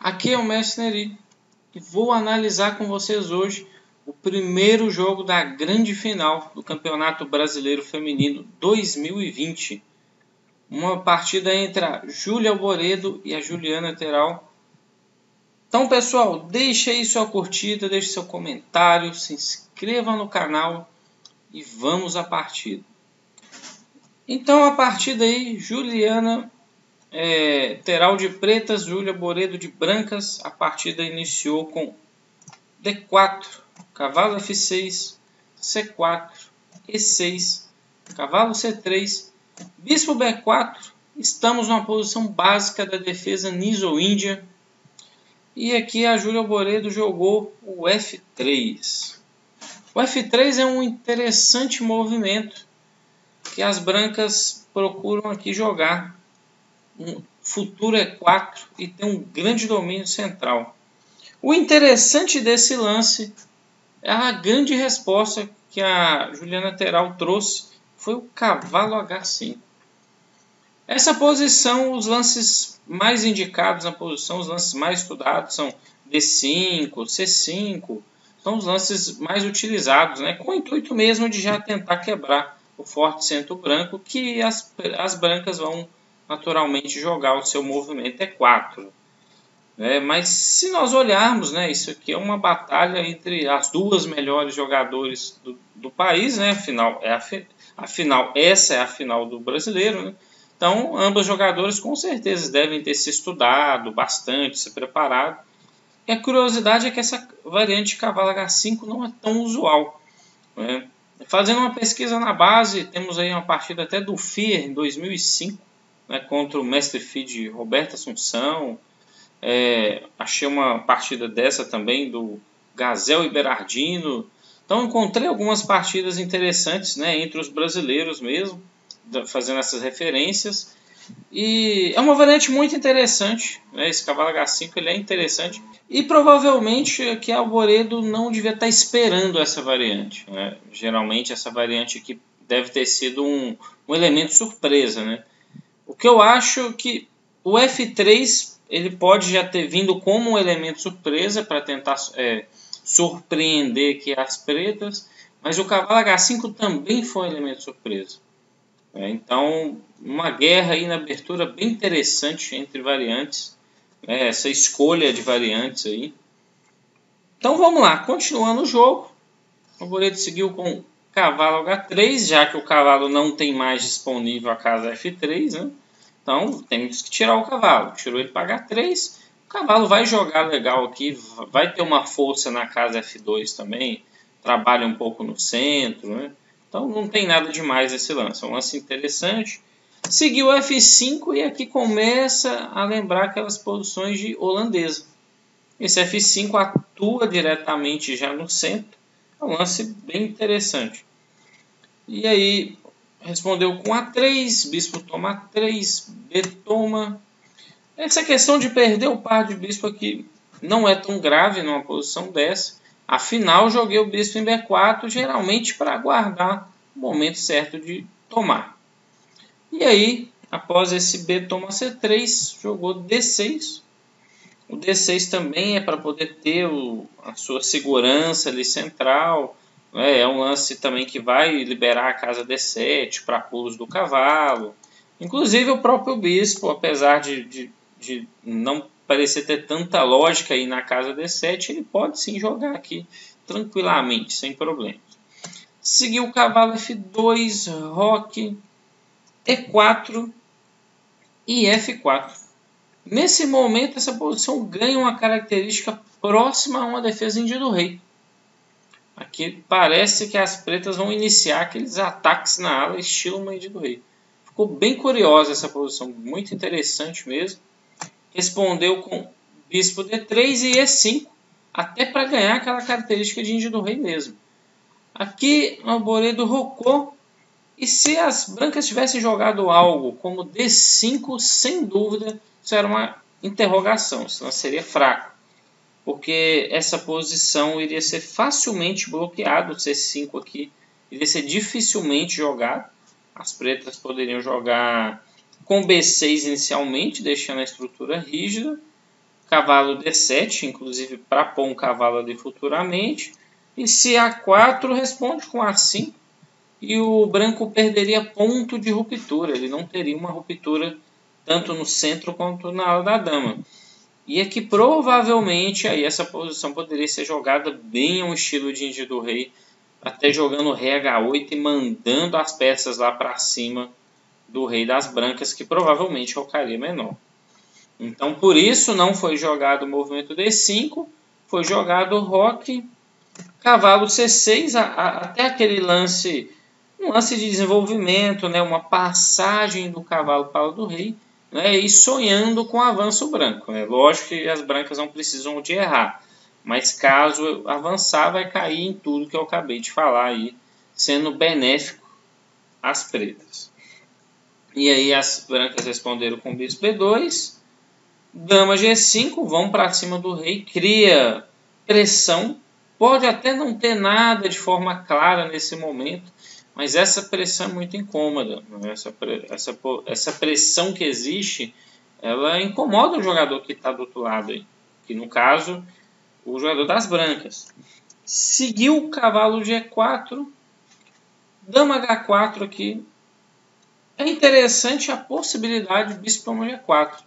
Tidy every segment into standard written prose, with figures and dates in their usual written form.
Aqui é o Mestre Neri e vou analisar com vocês hoje o primeiro jogo da grande final do Campeonato Brasileiro Feminino 2020. Uma partida entre a Júlia Alboredo e a Juliana Teral. Então, pessoal, deixe aí sua curtida, deixe seu comentário, se inscreva no canal e vamos à partida. Então, a partida aí, Juliana Teral de pretas, Júlia Alboredo de brancas. A partida iniciou com D4, cavalo F6, C4, E6, cavalo C3, bispo B4. Estamos numa posição básica da defesa Niso-Índia. E aqui a Júlia Alboredo jogou o F3. O F3 é um interessante movimento que as brancas procuram aqui jogar. Um futuro E4 e tem um grande domínio central. O interessante desse lance é a grande resposta que a Juliana Teral trouxe, foi o cavalo H5. Essa posição, os lances mais indicados na posição, os lances mais estudados são D5, C5, são os lances mais utilizados, né, com o intuito mesmo de já tentar quebrar o forte centro branco, que as brancas vão naturalmente jogar o seu movimento E4. Mas se nós olharmos, né, isso aqui é uma batalha entre as duas melhores jogadoras do país, né? Afinal, essa é a final do brasileiro, né? Então, ambas jogadoras com certeza devem ter se estudado bastante, se preparado. E a curiosidade é que essa variante cavalo H5 não é tão usual, né? Fazendo uma pesquisa na base, temos aí uma partida até do FIA em 2005, né, contra o mestre FI de Roberta Assunção. Achei uma partida dessa também do Gazel e Berardino. Então encontrei algumas partidas interessantes, né, entre os brasileiros mesmo, fazendo essas referências. E é uma variante muito interessante, né? Esse cavalo H5 ele é interessante. E provavelmente aqui a Alboredo não devia estar esperando essa variante, né? Geralmente essa variante aqui deve ter sido um elemento surpresa, né? O que eu acho que o F3 ele pode já ter vindo como um elemento surpresa para tentar surpreender aqui as pretas, mas o cavalo H5 também foi um elemento surpresa. Então, uma guerra aí na abertura bem interessante entre variantes, essa escolha de variantes aí. Então vamos lá, continuando o jogo, o Alboredo seguiu com cavalo H3, já que o cavalo não tem mais disponível a casa F3, né? Então temos que tirar o cavalo. Tirou ele para H3, o cavalo vai jogar legal aqui, vai ter uma força na casa F2 também, trabalha um pouco no centro, né? Então não tem nada demais esse lance, é um lance interessante. Seguiu F5 e aqui começa a lembrar aquelas posições de holandesa. Esse F5 atua diretamente já no centro, é um lance bem interessante. E aí respondeu com A3, bispo toma A3, B toma. Essa questão de perder o par de bispo aqui não é tão grave numa posição dessa. Afinal, joguei o bispo em B4, geralmente para aguardar o momento certo de tomar. E aí, após esse B toma C3, jogou D6. O D6 também é para poder ter a sua segurança ali central. É um lance também que vai liberar a casa D7 para pulos do cavalo. Inclusive o próprio bispo, apesar de não parecer ter tanta lógica aí na casa D7, ele pode sim jogar aqui tranquilamente, sem problemas. Seguiu o cavalo F2, roque, E4 e F4. Nesse momento, essa posição ganha uma característica próxima a uma defesa índia do rei. Aqui parece que as pretas vão iniciar aqueles ataques na ala, estilo uma índia do rei. Ficou bem curiosa essa posição, muito interessante mesmo. Respondeu com bispo D3 e E5, até para ganhar aquela característica de índia do rei mesmo. Aqui o Alboredo rocou, e se as brancas tivessem jogado algo como D5, sem dúvida, isso era uma interrogação, isso não seria fraco, porque essa posição iria ser facilmente bloqueada, o C5 aqui iria ser dificilmente jogado. As pretas poderiam jogar com B6 inicialmente, deixando a estrutura rígida, cavalo D7, inclusive para pôr um cavalo ali futuramente. E se A4 responde com A5 e o branco perderia ponto de ruptura. Ele não teria uma ruptura tanto no centro quanto na ala da dama. E aqui provavelmente aí essa posição poderia ser jogada bem ao estilo de Índia do Rei, até jogando rei H8 e mandando as peças lá para cima do rei das brancas, que provavelmente rocaria menor. Então por isso não foi jogado o movimento D5, foi jogado o roque, cavalo C6, até aquele lance, um lance de desenvolvimento, né, uma passagem do cavalo para o do rei, né, e sonhando com o avanço branco. É lógico que as brancas não precisam de errar, mas caso avançar vai cair em tudo que eu acabei de falar aí, sendo benéfico às pretas. E aí as brancas responderam com bispo B2, dama G5, vão para cima do rei, cria pressão, pode até não ter nada de forma clara nesse momento, mas essa pressão é muito incômoda. Essa pressão que existe, ela incomoda o jogador que está do outro lado aí, que no caso, o jogador das brancas. Seguiu o cavalo G4, dama H4 aqui. É interessante a possibilidade de bispo toma G4,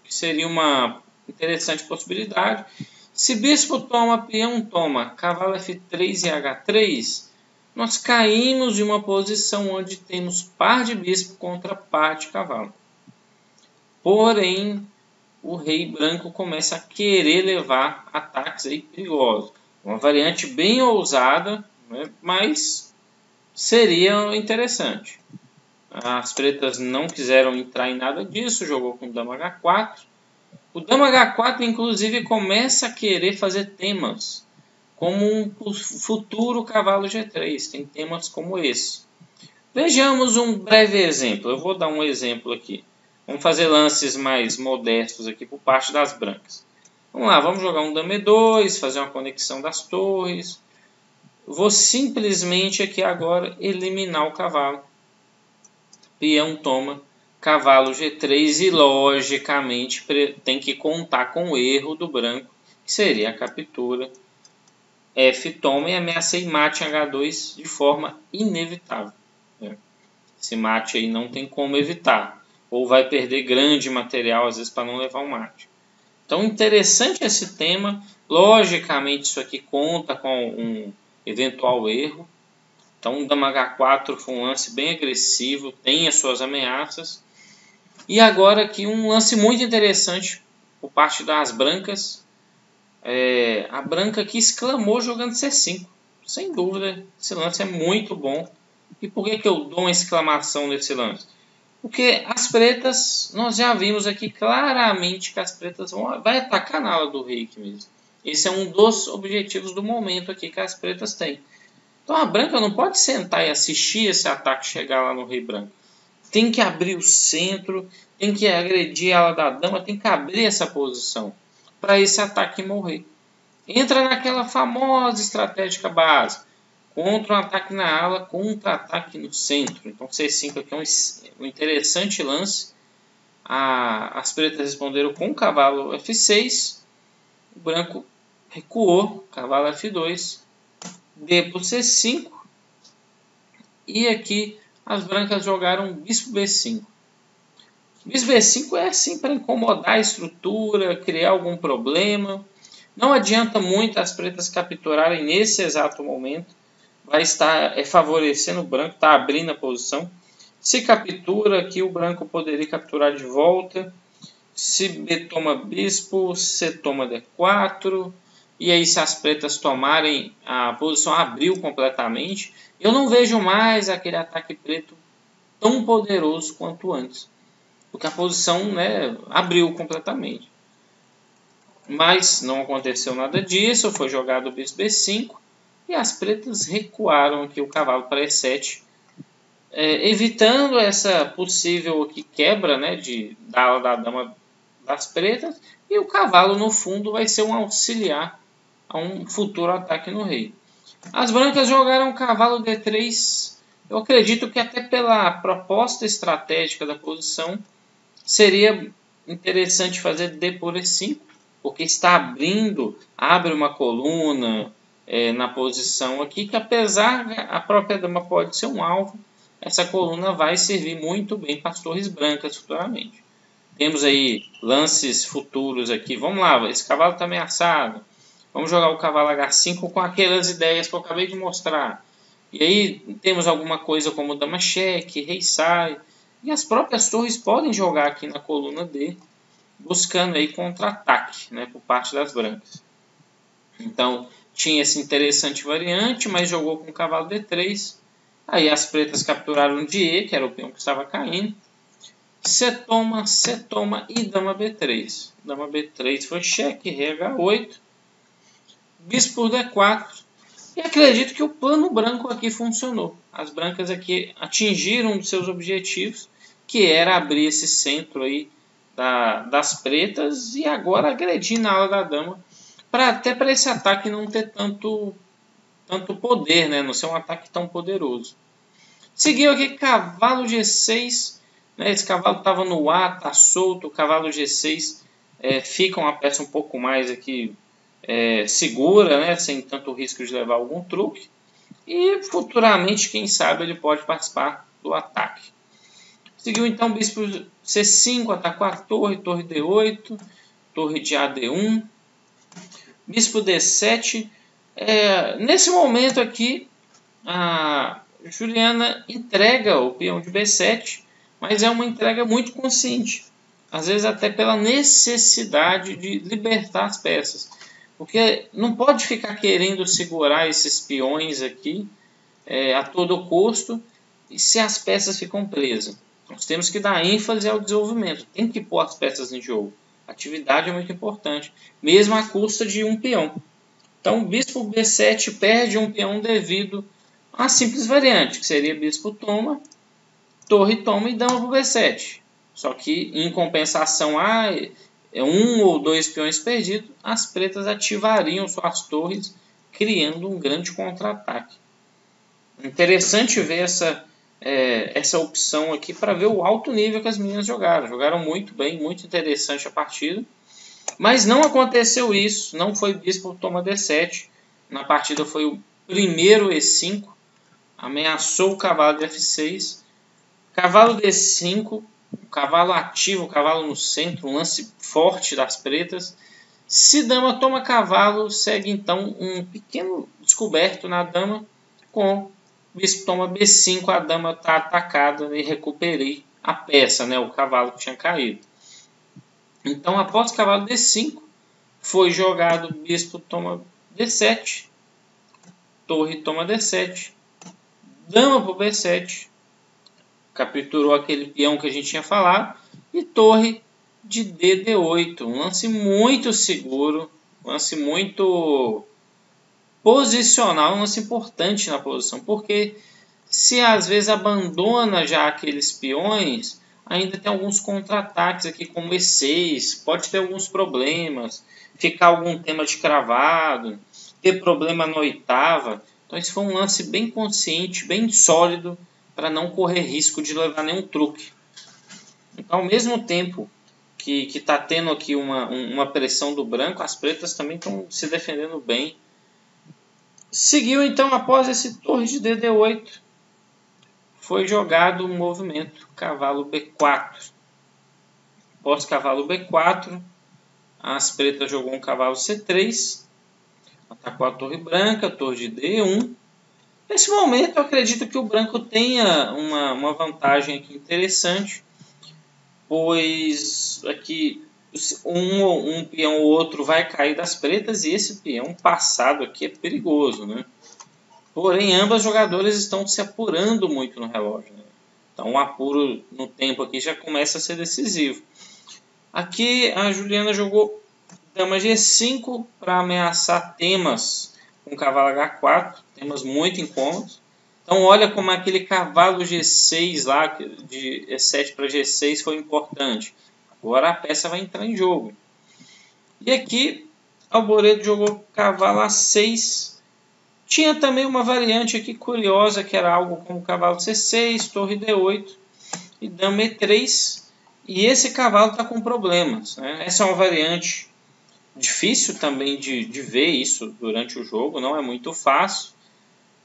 que seria uma interessante possibilidade. Se bispo toma, peão toma, cavalo F3 e H3, nós caímos de uma posição onde temos par de bispo contra par de cavalo. Porém, o rei branco começa a querer levar ataques aí perigosos. Uma variante bem ousada, né, mas seria interessante. As pretas não quiseram entrar em nada disso, jogou com dama H4. O dama H4, inclusive, começa a querer fazer temas, como um futuro cavalo G3. Tem temas como esse. Vejamos um breve exemplo. Eu vou dar um exemplo aqui. Vamos fazer lances mais modestos aqui por parte das brancas. Vamos lá, vamos jogar um dama E2, fazer uma conexão das torres. Vou simplesmente aqui agora eliminar o cavalo. Peão toma, cavalo G3 e logicamente tem que contar com o erro do branco, que seria a captura. F toma e ameacei mate em H2 de forma inevitável. Esse mate aí não tem como evitar, ou vai perder grande material às vezes para não levar um mate. Então interessante esse tema, logicamente isso aqui conta com um eventual erro. Então, dama H4 foi um lance bem agressivo, tem as suas ameaças. E agora aqui um lance muito interessante por parte das brancas. A branca aqui exclamou jogando C5. Sem dúvida, esse lance é muito bom. E por que eu dou uma exclamação nesse lance? Porque as pretas, nós já vimos aqui claramente que as pretas vão atacar na ala do rei aqui mesmo. Esse é um dos objetivos do momento aqui que as pretas têm. Então a branca não pode sentar e assistir esse ataque chegar lá no rei branco. Tem que abrir o centro, tem que agredir a ala da dama, tem que abrir essa posição para esse ataque morrer. Entra naquela famosa estratégia básica. Contra um ataque na ala, contra-ataque no centro. Então C5 aqui é um interessante lance. As pretas responderam com o cavalo F6. O branco recuou, cavalo F2. D por C5, e aqui as brancas jogaram bispo B5. Bispo B5 é assim para incomodar a estrutura, criar algum problema. Não adianta muito as pretas capturarem nesse exato momento. Vai estar favorecendo o branco, está abrindo a posição. Se captura aqui, o branco poderia capturar de volta. Se B toma bispo, C toma D4. E aí se as pretas tomarem, a posição abriu completamente. Eu não vejo mais aquele ataque preto tão poderoso quanto antes. Porque a posição, né, abriu completamente. Mas não aconteceu nada disso. Foi jogado o bispo B5. E as pretas recuaram aqui o cavalo para E7. Evitando essa possível aqui quebra, né, da ala da dama das pretas. E o cavalo no fundo vai ser um auxiliar a um futuro ataque no rei. As brancas jogaram cavalo D3. Eu acredito que até pela proposta estratégica da posição seria interessante fazer D por E5. porque está abre uma coluna na posição aqui, que apesar a própria dama pode ser um alvo, essa coluna vai servir muito bem para as torres brancas futuramente. Temos aí lances futuros aqui. Vamos lá, esse cavalo está ameaçado. Vamos jogar o cavalo H5 com aquelas ideias que eu acabei de mostrar. E aí temos alguma coisa como dama cheque, rei sai. E as próprias torres podem jogar aqui na coluna D, buscando aí contra-ataque, né, por parte das brancas. Então tinha essa interessante variante, mas jogou com o cavalo D3. Aí as pretas capturaram de E, que era o peão que estava caindo. C toma e dama B3. Dama B3 foi cheque, rei H8. Bispo por D4. E acredito que o plano branco aqui funcionou. As brancas aqui atingiram um dos seus objetivos, que era abrir esse centro aí das pretas e agora agredir na ala da dama, até para esse ataque não ter tanto poder, né? Não ser um ataque tão poderoso. Seguiu aqui cavalo G6. Né? Esse cavalo estava no A, está solto. O cavalo G6 fica uma peça um pouco mais aqui segura, né? Sem tanto risco de levar algum truque. E futuramente, quem sabe, ele pode participar do ataque. Seguiu então o bispo C5, atacou a torre D8, torre de AD1, bispo D7. Nesse momento aqui, a Juliana entrega o peão de B7, mas é uma entrega muito consciente. Às vezes até pela necessidade de libertar as peças. Porque não pode ficar querendo segurar esses peões aqui a todo custo e se as peças ficam presas. Nós temos que dar ênfase ao desenvolvimento. Tem que pôr as peças em jogo. A atividade é muito importante, mesmo à custa de um peão. Então, bispo B7 perde um peão devido a uma simples variante, que seria bispo toma, torre toma e dama para B7. Só que, em compensação a um ou dois peões perdidos, as pretas ativariam suas torres, criando um grande contra-ataque. Interessante ver essa opção aqui para ver o alto nível que as meninas jogaram. Jogaram muito bem, muito interessante a partida. Mas não aconteceu isso, não foi bispo toma D7. Na partida foi o primeiro E5, ameaçou o cavalo de F6. Cavalo D5, o cavalo ativo, o cavalo no centro, um lance forte das pretas. Se dama toma cavalo, segue então um pequeno descoberto na dama com bispo toma B5, a dama está atacada e recuperei a peça, né, o cavalo que tinha caído. Então, após cavalo D5, foi jogado bispo toma D7, torre toma D7, dama para o B7, capturou aquele peão que a gente tinha falado, e torre de D8, um lance muito seguro, um lance muito posicional, um lance importante na posição, porque se às vezes abandona já aqueles peões, ainda tem alguns contra-ataques aqui como E6, pode ter alguns problemas, ficar algum tema de cravado, ter problema na oitava. Então esse foi um lance bem consciente, bem sólido, para não correr risco de levar nenhum truque. Então, ao mesmo tempo que está tendo aqui uma pressão do branco, as pretas também estão se defendendo bem. Seguiu então, após esse torre de DD8, foi jogado um movimento cavalo B4. Após cavalo B4, as pretas jogou um cavalo C3, atacou a torre branca, torre de D1. Nesse momento, eu acredito que o branco tenha uma vantagem aqui interessante, pois aqui um peão ou outro vai cair das pretas e esse peão passado aqui é perigoso, né? Porém, ambas jogadoras estão se apurando muito no relógio, né? Então, o apuro no tempo aqui já começa a ser decisivo. Aqui, a Juliana jogou dama G5 para ameaçar temas com cavalo H4, temas muito incômodos. Então, olha como aquele cavalo G6 lá, de E7 para G6 foi importante. Agora a peça vai entrar em jogo. E aqui, Alboreto jogou cavalo A6. Tinha também uma variante aqui curiosa, que era algo como cavalo C6, torre D8 e dama E3. E esse cavalo está com problemas, né? Essa é uma variante difícil também de ver isso durante o jogo, não é muito fácil,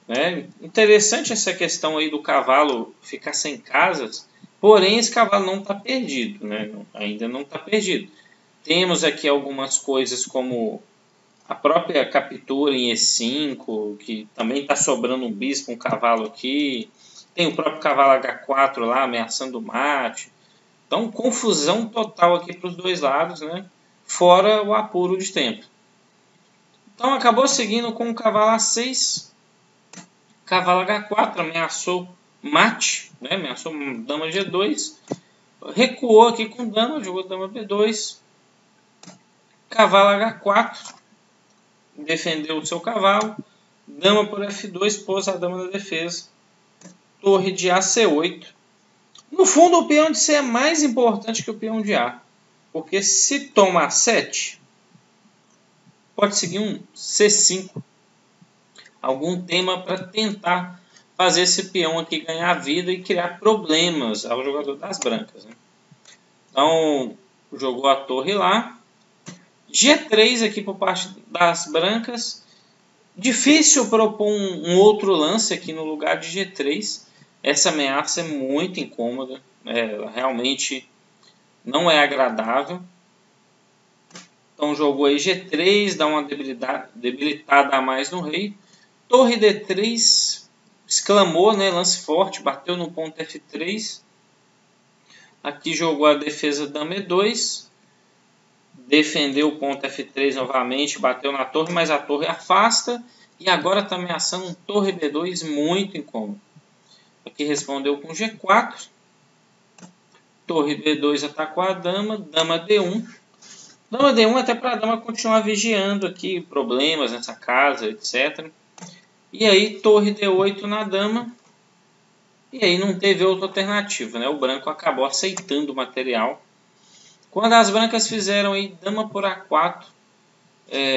né? Interessante essa questão aí do cavalo ficar sem casas, porém esse cavalo não está perdido, né? Ainda não está perdido. Temos aqui algumas coisas como a própria captura em E5, que também está sobrando um bispo, um cavalo aqui. Tem o próprio cavalo H4 lá ameaçando o mate. Então, confusão total aqui para os dois lados, né? Fora o apuro de tempo. Então, acabou seguindo com o cavalo A6. Cavalo H4 ameaçou mate, né? Ameaçou dama G2. Recuou aqui com dama, jogou dama B2. Cavalo H4. Defendeu o seu cavalo. Dama por F2, pôs a dama na defesa. Torre de AC8. No fundo, o peão de C é mais importante que o peão de A. Porque se toma A7, pode seguir um C5. Algum tema para tentar fazer esse peão aqui ganhar vida e criar problemas ao jogador das brancas, né? Então, jogou a torre lá. G3 aqui por parte das brancas. Difícil propor um outro lance aqui no lugar de G3. Essa ameaça é muito incômoda. Realmente não é agradável. Então jogou aí G3, dá uma debilitada a mais no rei. Torre D3, exclamou, né? Lance forte, bateu no ponto F3. Aqui jogou a defesa dama E2. Defendeu o ponto F3 novamente, bateu na torre, mas a torre afasta. E agora está ameaçando um torre B2 muito incômodo. Aqui respondeu com G4. Torre B2 atacou a dama. Dama D1. Dama D1 até para a dama continuar vigiando aqui problemas nessa casa, etc. E aí torre D8 na dama. E aí não teve outra alternativa, né? O branco acabou aceitando o material. Quando as brancas fizeram aí dama por A4,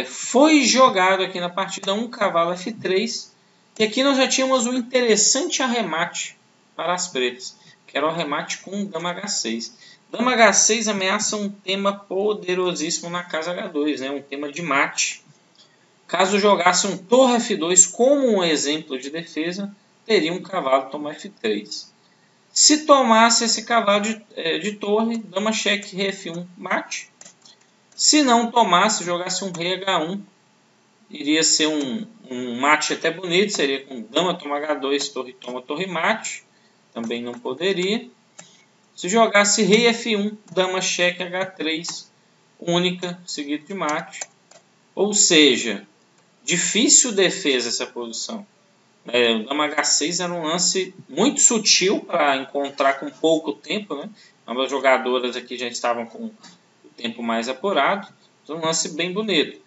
foi jogado aqui na partida um cavalo F3. E aqui nós já tínhamos um interessante arremate para as pretas, que era o arremate com dama H6. Dama H6 ameaça um tema poderosíssimo na casa H2, né? Um tema de mate. Caso jogasse um torre F2 como um exemplo de defesa, teria um cavalo tomar F3. Se tomasse esse cavalo de torre, dama cheque, rei F1, mate. Se não tomasse, jogasse um rei H1, iria ser um mate até bonito, seria com dama toma H2, torre toma, torre mate. Também não poderia. Se jogasse rei F1, dama cheque H3, única, seguido de mate. Ou seja, difícil defesa essa posição. O dama H6 era um lance muito sutil para encontrar com pouco tempo, né? Ambas jogadoras aqui já estavam com o tempo mais apurado. Então, um lance bem bonito.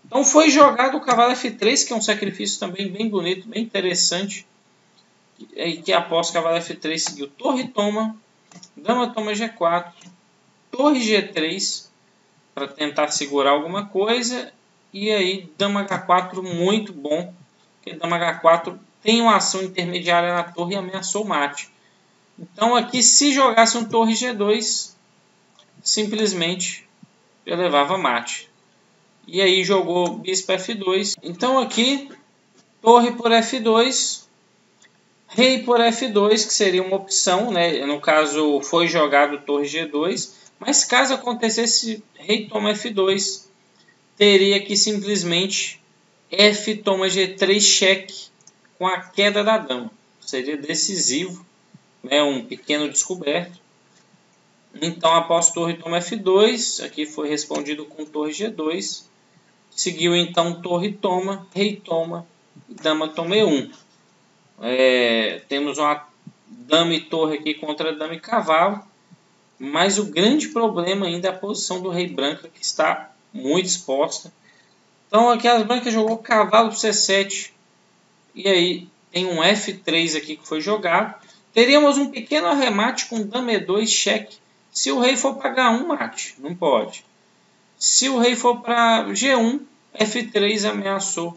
Então foi jogado o cavalo F3, que é um sacrifício também bem bonito, bem interessante. E que após o cavalo F3 seguiu torre toma, dama toma G4, torre G3 para tentar segurar alguma coisa. E aí dama H4 muito bom. Porque dama H4 tem uma ação intermediária na torre e ameaçou o mate. Então aqui se jogasse um torre G2, simplesmente eu levava mate. E aí jogou bispo F2. Então aqui torre por F2, rei por F2, que seria uma opção, né? No caso foi jogado torre G2, mas caso acontecesse rei toma F2, teria que simplesmente F toma G3 cheque com a queda da dama. Seria decisivo, né? Um pequeno descoberto. Então, após torre toma F2, aqui foi respondido com torre G2. Seguiu então torre toma, rei toma, dama toma E1. Temos uma dama e torre aqui contra dama e cavalo. Mas o grande problema ainda é a posição do rei branco, que está muito exposta. Então aqui as brancas jogou cavalo para C7. E aí tem um F3 aqui que foi jogado. Teríamos um pequeno arremate com dama E2 cheque. Se o rei for para H1, mate. Não pode. Se o rei for para G1, F3 ameaçou.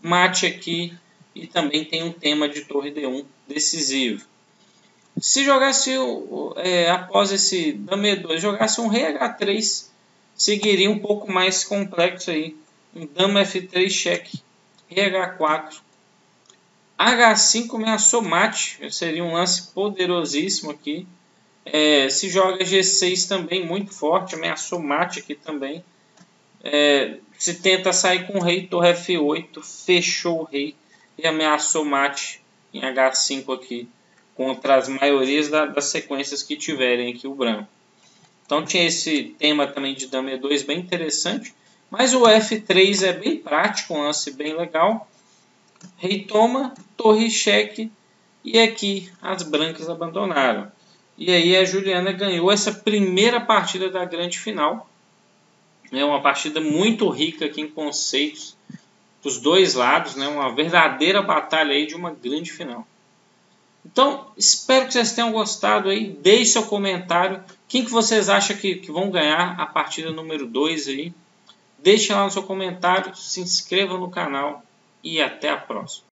Mate aqui. E também tem um tema de torre D1 decisivo. Se jogasse, após esse dama E2, jogasse um rei H3, seguiria um pouco mais complexo aí. Um dama F3 cheque, rei H4, H5 ameaçou mate, seria um lance poderosíssimo aqui. Se joga G6 também muito forte, ameaçou mate aqui também. Se tenta sair com o rei, torre F8, fechou o rei e ameaçou mate em H5 aqui, contra as maiorias das sequências que tiverem aqui o branco. Então tinha esse tema também de dama E2 bem interessante, mas o F3 é bem prático, um lance bem legal. Rei toma, torre cheque, e aqui as brancas abandonaram. E aí a Juliana ganhou essa primeira partida da grande final. É uma partida muito rica aqui em conceitos dos dois lados, né? Uma verdadeira batalha aí de uma grande final. Então, espero que vocês tenham gostado aí. Deixe seu comentário. Quem que vocês acham que vão ganhar a partida número 2 aí? Deixe lá no seu comentário, se inscreva no canal e até a próxima.